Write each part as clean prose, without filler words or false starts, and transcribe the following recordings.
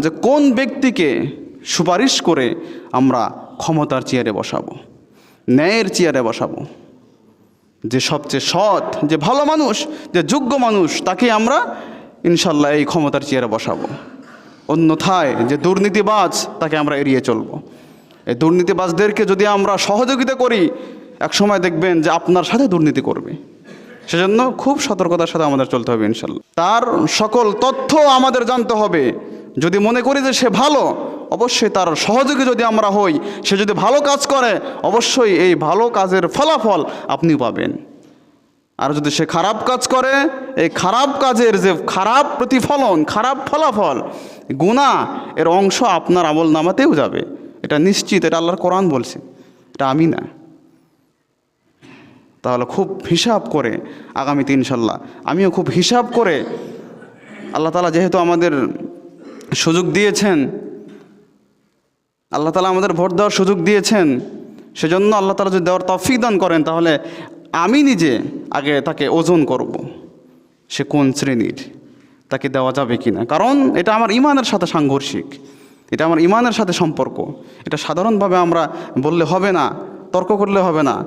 যে কোন ব্যক্তিকে সুপারিশ করে আমরা ক্ষমতার চেয়ারে বসাবো, ন্যায়ের চেয়ারে বসাবো। যে সবচেয়ে সৎ, যে ভালো মানুষ, যে যোগ্য মানুষ, তাকে আমরা ইনশাল্লাহ এই ক্ষমতার চেয়ারে বসাবো। অন্যথায় যে দুর্নীতিবাজ, তাকে আমরা এড়িয়ে চলবো। এই দুর্নীতিবাজদেরকে যদি আমরা সহযোগিতা করি, এক সময় দেখবেন যে আপনার সাথে দুর্নীতি করবে। সেজন্য খুব সতর্কতার সাথে আমাদের চলতে হবে ইনশাল্লাহ। তার সকল তথ্য আমাদের জানতে হবে। যদি মনে করি যে সে ভালো, অবশ্যই তার সহযোগী যদি আমরা হই, সে যদি ভালো কাজ করে, অবশ্যই এই ভালো কাজের ফলাফল আপনি পাবেন। আর যদি সে খারাপ কাজ করে, এই খারাপ কাজের যে খারাপ প্রতিফলন, খারাপ ফলাফল, গুনাহ এর অংশ আপনার আমল নামাতেও যাবে। এটা নিশ্চিত, এটা আল্লাহর কোরআন বলছে, এটা আমি না। তাহলে খুব হিসাব করে আগামীতে ইনশাল্লাহ আমিও খুব হিসাব করে, আল্লাহ তাআলা যেহেতু আমাদের সুযোগ দিয়েছেন, আল্লাহ তাআলা আমাদের ভোট দেওয়ার সুযোগ দিয়েছেন, সেজন্য আল্লাহ তাআলা যদি দেওয়ার তৌফিক দান করেন, তাহলে আমি নিজে আগে তাকে ওজন করব, সে কোন শ্রেণীর, তাকে দেওয়া যাবে কি না। কারণ এটা আমার ইমানের সাথে সাংঘর্ষিক, এটা আমার ইমানের সাথে সম্পর্ক। এটা সাধারণভাবে আমরা বললে হবে না, তর্ক করলে হবে না।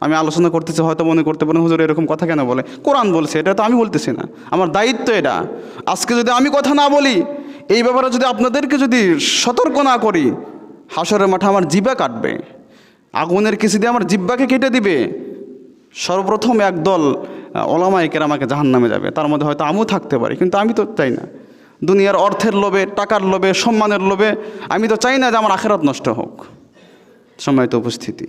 আমি আলোচনা করতেছি, হয়তো মনে করতে পারেন হুজুর এরকম কথা কেন বলে, কোরআন বলছে, এটা তো আমি বলতেছি না, আমার দায়িত্ব এটা। আজকে যদি আমি কথা না বলি, এই ব্যাপারে যদি আপনাদেরকে যদি সতর্ক না করি, হাসরের মাঠে আমার জিহ্বা কাটবে, আগুনের কিছু দিয়ে আমার জিহ্বাকে কেটে দিবে। সর্বপ্রথম একদল ওলামায়ে কেরামাকে জাহান্নামে যাবে, তার মধ্যে হয়তো আমিও থাকতে পারি, কিন্তু আমি তো চাই না। দুনিয়ার অর্থের লোভে, টাকার লোভে, সম্মানের লোভে আমি তো চাই না যে আমার আখিরাত নষ্ট হোক। সম্মানিত উপস্থিতি।